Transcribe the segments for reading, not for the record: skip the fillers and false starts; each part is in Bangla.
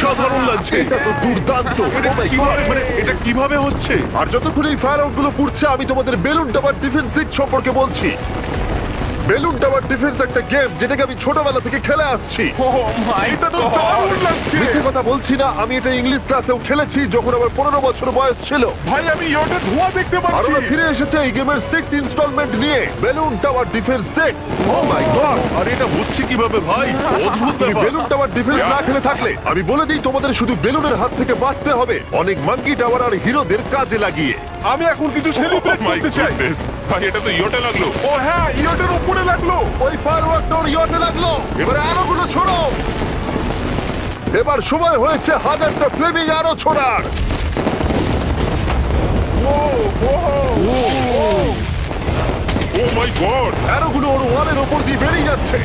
অসাধারণ লাগছে। এটা তো দুর্দান্ত। এটা Oh my কিভাবে God! মানে এটা কিভাবে হচ্ছে? আর যতক্ষণ এই ফায়ার আউট গুলো পুড়ছে আমি তোমাদের বেলুন টাওয়ার ডিফেন্স 6 সম্পর্কে বলছি। বেলুন টাওয়ার ডিফেন্স একটা গেম যেটাকে আমি ছোটবেলা থেকে খেলে আসছি। ও মাই এটা তো দারুণ লাগছে। মিথ্যে কথা বলছি না, আমি এটা ইংলিশ ক্লাসেও খেলেছি যখন আমার 15 বছর বয়স ছিল। ভাই আমি ইয়োটা ধোঁয়া দেখতে আর পাচ্ছি। ওরা ফিরে এসেছে এই গেমের 6 ইনস্টলমেন্ট নিয়ে, বেলুন টাওয়ার ডিফেন্স 6। ও মাই গড! আর এটা হচ্ছে কিভাবে ভাই? অদ্ভুত তুমি ব্যাপার। বেলুন টাওয়ার ডিফেন্স না খেলে থাকলে আমি বলে দিই তোমাদের শুধু বেলুনের হাত থেকে বাঁচতে হবে অনেক মাঙ্কি টাওয়ার আর হিরোদের কাজে লাগিয়ে। আমি এখন কিছু সেলিব্রেট করতে চাই। ভাই এটা তো ইয়োটা লাগলো। ও হ্যাঁ, ইয়োটার উপরে লাগলো। ওই ফায়ারওয়ার্কটা ওর ইয়টে লাগলো। এবারে আরো গুলো ছোড়ো। এবার সময় হয়েছে 1000টা ফ্লেমিং আরো ছোড়ার। ও মাই গড! অ্যারোগুলো ওর ওয়ালের ওপর দিয়ে বেরিয়ে যাচ্ছে।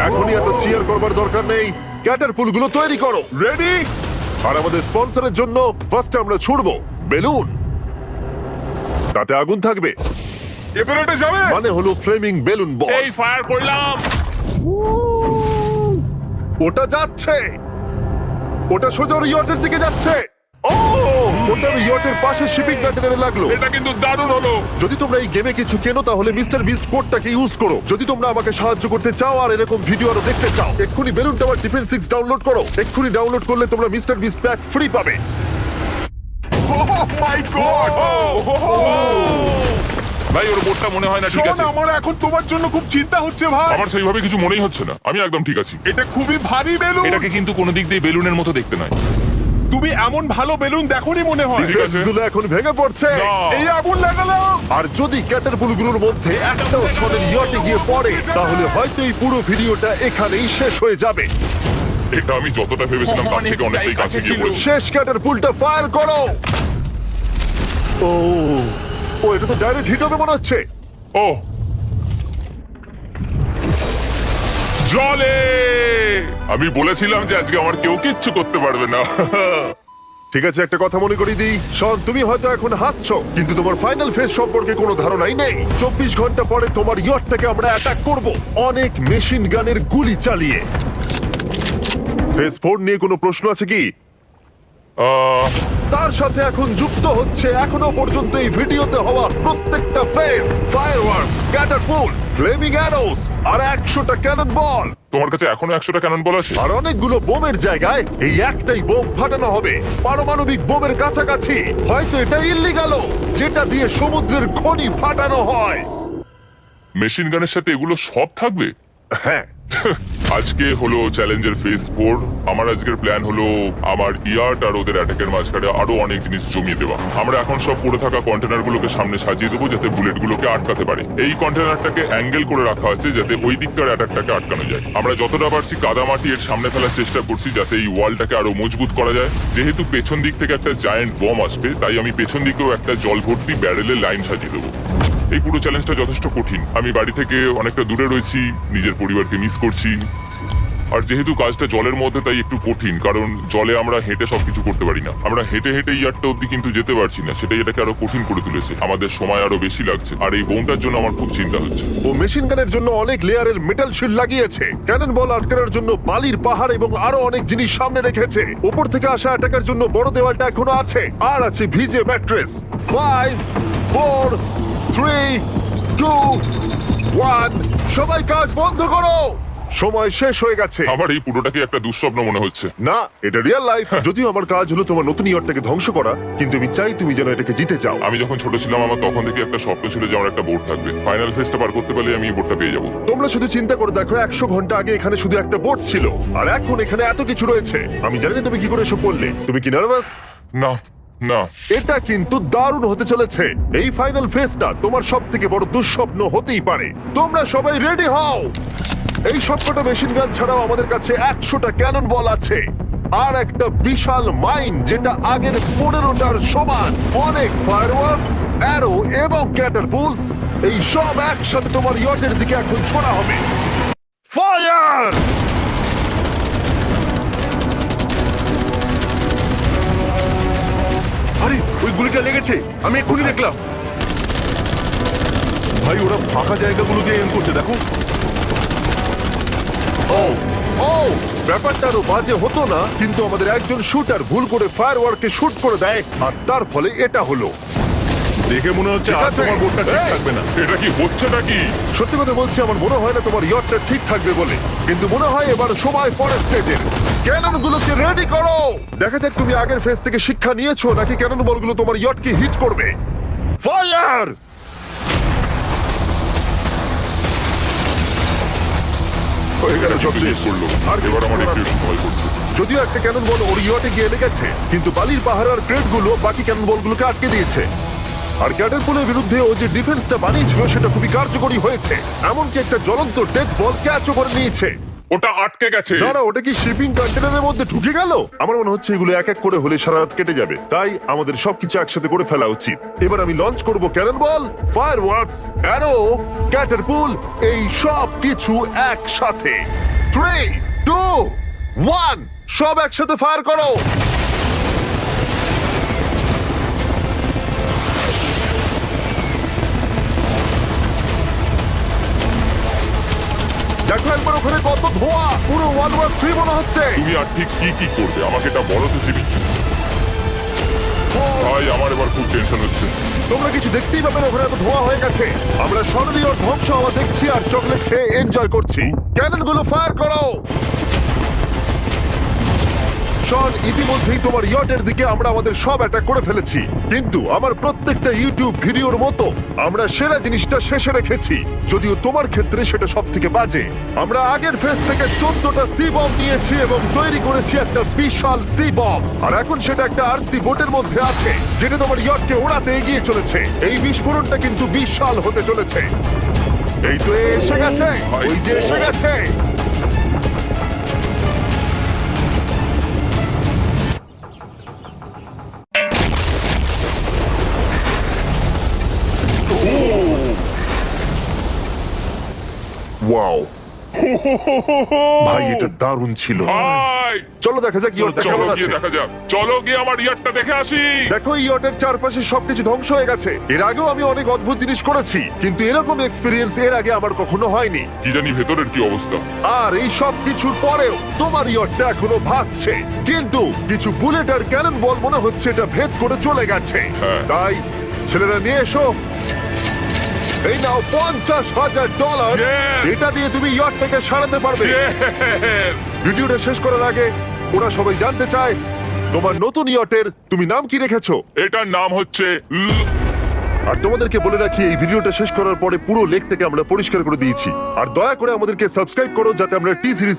এখনই এত চিয়ার করবার দরকার নেই, ক্যাটারপুলগুলো তৈরি করো। রেডি? আর আমাদের স্পন্সরের জন্য ফার্স্টে আমরা ছুড়বো বেলুন, তাতে আগুন থাকবে, এবার এটা যাবে। মানে হলো ফ্লেমিং বেলুন বল। এই ফায়ার করলাম। ওটা যাচ্ছে, ওটা সোজা ওর ইয়টের দিকে যাচ্ছে। ও ওটা ইয়টের পাশে শিপিং কন্টেনারে লাগলো। এটা কিন্তু দারুণ হলো। যদি তোমরা এই গেমে কিছু কেনো তাহলে মিস্টার বিস্ট কোডটাকে ইউজ করো। যদি তোমরা আমাকে সাহায্য করতে চাও আর এরকম ভিডিও আরো দেখতে চাও, এক্ষুনি বেলুন টাওয়ার ডিফেন্স 6 ডাউনলোড করো। এক্ষুনি ডাউনলোড করলে তোমরা মিস্টার বিস্ট প্যাক ফ্রি পাবে। ও মাই গড! ভাই ওর বোর্ডটা মনে হয় না ঠিক শোন, আছে। আমার এখন তোমার জন্য খুব চিন্তা হচ্ছে ভাই। আমার সেইভাবে কিছু মনেই হচ্ছে না। আমি একদম ঠিক আছি। এটা খুবই ভারী বেলুন। এটাকে কিন্তু কোনো দিক দিয়ে বেলুনের মতো দেখতে নয়। তুমি এমন ভালো বেলুন দেখোনি মনে হয়। ঠিক আছে। গুলো এখন ভেঙে পড়ছে। না। এই আগুন লাগালাম। আর যদি ক্যাটারপুলগুলোর মধ্যে একটাও শনের ইয়টে গিয়ে পড়ে তাহলে হয়তো এই পুরো ভিডিওটা এখানেই শেষ হয়ে যাবে। এটা আমি যতটা ভেবেছিলাম তার থেকে অনেকটাই কাছে গিয়ে পড়েছে। শেষ ক্যাটারপুলটা ফায়ার করো। ও ও এটা তো ডাইরেক্ট হিট হবে মনে হচ্ছে। ও জলে! আমি বলেছিলাম যে আজকে আমার কেউ কিচ্ছু করতে পারবে না। ঠিক আছে, একটা কথা মনে করিয়ে দিই, শন তুমি হয়তো এখন হাসছো কিন্তু তোমার ফাইনাল ফেজ সম্পর্কে কোনো ধারণাই নেই। 24 ঘন্টা পরে তোমার ইয়টটাকে আমরা অ্যাটাক করব অনেক মেশিন গানের গুলি চালিয়ে। ফেজ 4 নিয়ে কোনো প্রশ্ন আছে কি? তার সাথে এখন যুক্ত হচ্ছে এখনো পর্যন্ত এই ভিডিওতে হওয়া প্রত্যেকটা phase, fireworks, catapults, flaming arrows আর 100টা ক্যানন বল। তোমার কাছে এখনো 100টা ক্যানন বল আছে? আর অনেকগুলো বোমের জায়গায় এই একটাই বোম ফাটানো হবে, পারমাণবিক বোমের কাছাকাছি। হয়তো এটা ইল্লিগালও, যেটা দিয়ে সমুদ্রের খনি ফাটানো হয়। মেশিন গানের সাথে এগুলো সব থাকবে? হ্যাঁ, আজকে হলো চ্যালেঞ্জের ফেজ 4। আমার আজকের প্ল্যান হলো আমার ইয়ার্ট আর ওদের অ্যাটাকের মাঝখানে আরো অনেক জিনিস জমিয়ে দেওয়া। আমরা এখন সব পড়ে থাকা কন্টেনারগুলোকে সামনে সাজিয়ে দেবো যাতে বুলেটগুলোকে আটকাতে পারে। এই কন্টেনারটাকে অ্যাঙ্গেল করে রাখা আছে যাতে ওই দিককার অ্যাটাকটাকে আটকানো যায়। আমরা যতটা পারছি কাদামাটি এর সামনে ফেলার চেষ্টা করছি যাতে এই ওয়ালটাকে আরো মজবুত করা যায়। যেহেতু পেছন দিক থেকে একটা জায়ান্ট বম আসবে তাই আমি পেছন দিকেও একটা জল ভর্তি ব্যারেলের লাইন সাজিয়ে দেবো। এই পুরো চ্যালেঞ্জটা যথেষ্ট কঠিন। আমি বাড়ি থেকে অনেকটা দূরে রয়েছি, নিজের পরিবারকে মিস করছি। আর যেহেতু কাজটা জলের মধ্যে তাই একটু কঠিন, কারণ জলে আমরা হেঁটে সবকিছু করতে পারি না। আমরা হেঁটে হেঁটে ইয়ারটা অব্দি কিন্তু যেতে পারছি না, সেটাই এটাকে আরো কঠিন করে তুলেছে। আমাদের সময় আরো বেশি লাগছে আর এই বোমটার জন্য আমার খুব চিন্তা হচ্ছে। ও মেশিন গানের জন্য অনেক লেয়ারের মেটাল শিল্ড লাগিয়েছে, ক্যানন বল আটকানোর জন্য বালির পাহাড় এবং আরো অনেক জিনিস সামনে রেখেছে। উপর থেকে আসা অ্যাটাকের জন্য বড় দেওয়ালটা এখনো আছে, আর আছে ভিজে ম্যাট্রেস। 5 4 3 2 1 সবাই কাজ বন্ধ করো, সময় শেষ হয়ে গেছে। আমার এই পুরোটাকে একটা দুঃস্বপ্ন মনে হচ্ছে। না, এটা রিয়েল লাইফ। যদিও আমার কাজ হলো তোমার নতুন ইয়রটাকে ধ্বংস করা, কিন্তু আমি চাই তুমি যেন এটাকে জিতে যাও। আমি যখন ছোট ছিলাম আমার তখন থেকে একটা স্বপ্ন ছিল যে আমার একটা বোর্ড থাকবে। ফাইনাল ফেজটা পার করতে পারলে আমি এই বোর্ডটা পেয়ে যাবো। তোমরা শুধু চিন্তা করে দেখো, 100 ঘন্টা আগে এখানে শুধু একটা বোট ছিল আর এখন এখানে এত কিছু রয়েছে। আমি জানি না তুমি কি করে এসব করলে। তুমি কি নার্ভাস? না না, এটা কিন্তু দারুণ হতে চলেছে। এই ফাইনাল ফেজটা তোমার সবথেকে বড় দুঃস্বপ্ন হতেই পারে। তোমরা সবাই রেডি হও। এই সবকটা মেশিন গান ছাড়াও আমাদের কাছে 100টা ক্যানন বল আছে আর একটা বিশাল মাইন যেটা আগের 15টার সমান। অনেক ফায়ারওয়ার্কস, অ্যারো এবং ক্যাটারপুলস, এই সব একসাথে তোমার ইয়টের দিকে এখন ছোড়া হবে। ফায়ার! আরে ওই গুলিটা লেগেছে, আমি এক্ষুনি দেখলাম। ভাই ওরা ফাঁকা জায়গাগুলো দিয়ে এম করছে, দেখো। ও ও ব্যাপারটা আরো বাজে হতো না, কিন্তু আমাদের একজন শুটার ভুল করে ফায়ারওয়ার্ককে শুট করে দেয়, আর তার ফলে এটা হলো। দেখে মনে হচ্ছে ঠিক আর আছে। তোমার বোটটা ঠিক এই! থাকবে না। এটা কি হচ্ছে নাকি? সত্যি কথা বলছি, আমার মনে হয় না তোমার ইয়টটা ঠিক থাকবে বলে, কিন্তু মনে হয় এবার সময় পরের স্টেজের। ক্যানন গুলোকে রেডি করো। দেখা যাক তুমি আগের ফেজ থেকে শিক্ষা নিয়েছো নাকি ক্যানন বলগুলো তোমার ইয়টকে হিট করবে। ফায়ার! হয়ে গেল সব শেষ। করলো আর এবার আমার কিছু একটু ভয় করছে। যদিও একটা ক্যানন বল ওর ইয়টে গিয়ে লেগেছে, কিন্তু বালির পাহাড় আর ক্রেট গুলো বাকি ক্যানন বলগুলোকে আটকে দিয়েছে। আর ক্যাটারপুলের বিরুদ্ধে ও যে ডিফেন্সটা বানিয়েছিল সেটা খুবই কার্যকরী হয়েছে। এমনকি একটা জ্বলন্ত ডেথ বল ক্যাচও করে নিয়েছে। ওটা আটকে গেছে। দাঁড়া, ওটা কি শিপিং কন্টেনারের মধ্যে ঢুকে গেল? আমার মনে হচ্ছে এগুলো এক এক করে হলে সারা রাত কেটে যাবে, তাই আমাদের সবকিছু একসাথে করে ফেলা উচিত। এবার আমি লঞ্চ করব ক্যানন বল, ফায়ারওয়ার্কস, অ্যারো, ক্যাটারপুল, এই সব কিছু একসাথে। 3, 2, 1, সব একসাথে ফায়ার করো। দেখো একবার ওখানে কত ধোঁয়া, পুরো 1 War 3 মনে হচ্ছে। তুমি আর ঠিক কি কি করবে আমাকে এটা বলো তো জিমি। ভাই আমার এবার খুব টেনশন হচ্ছে। তোমরা কিছু দেখতেই পাবে না, ওখানে এত ধোঁয়া হয়ে গেছে। আমরা সরবি ওর ধ্বংস হওয়া দেখছি আর চকলেট খেয়ে এনজয় করছি। ক্যানন গুলো ফায়ার করো। শন, ইতিমধ্যেই তোমার ইয়টের দিকে আমরা আমাদের সব অ্যাটাক করে ফেলেছি, কিন্তু আমার প্রত্যেকটা ইউটিউব ভিডিওর মতো আমরা সেরা জিনিসটা শেষে রেখেছি, যদিও তোমার ক্ষেত্রে সেটা সব থেকে বাজে। আমরা আগের ফেজ থেকে 14টা সি বম নিয়েছি এবং তৈরি করেছি একটা বিশাল সি বম, আর এখন সেটা একটা আরসি বোটের মধ্যে আছে যেটা তোমার ইয়টকে ওড়াতে এগিয়ে চলেছে। এই বিস্ফোরণটা কিন্তু বিশাল হতে চলেছে। এই তো এসে গেছে, ওই যে এসে গেছে। ওয়াও ভাই, এটা দারুণ ছিল। ভাই চলো দেখা যাক ইয়টটা চলো কেমন গিয়ে আছে। দেখা যাক। চলো গিয়ে আমার ইয়ারটা দেখে আসি। দেখো ইয়টের চারপাশে সবকিছু ধ্বংস হয়ে গেছে। এর আগেও আমি অনেক অদ্ভুত জিনিস করেছি, কিন্তু এরকম এক্সপেরিয়েন্স এর আগে আমার কখনো হয়নি। কি জানি ভেতরের কি অবস্থা। আর এই সব কিছুর পরেও তোমার ইয়টটা এখনো ভাসছে, কিন্তু কিছু বুলেট আর ক্যানন বল মনে হচ্ছে এটা ভেদ করে চলে গেছে। হ্যাঁ। তাই ছেলেরা নিয়ে এসো। এই নাও $50,000। Yes! এটা দিয়ে তুমি ইয়টটাকে সারাতে পারবে। Yes! ভিডিওটা শেষ করার আগে ওরা সবাই জানতে চায় তোমার নতুন ইয়টের তুমি নাম কি রেখেছো। এটার নাম হচ্ছে আর তোমাদেরকে বলে রাখি, এই ভিডিওটা শেষ করার পরে পুরো লেকটাকে আমরা পরিষ্কার করে দিয়েছি। আর দয়া করে আমাদেরকে সাবস্ক্রাইব করো যাতে আমরা টি সিরিজ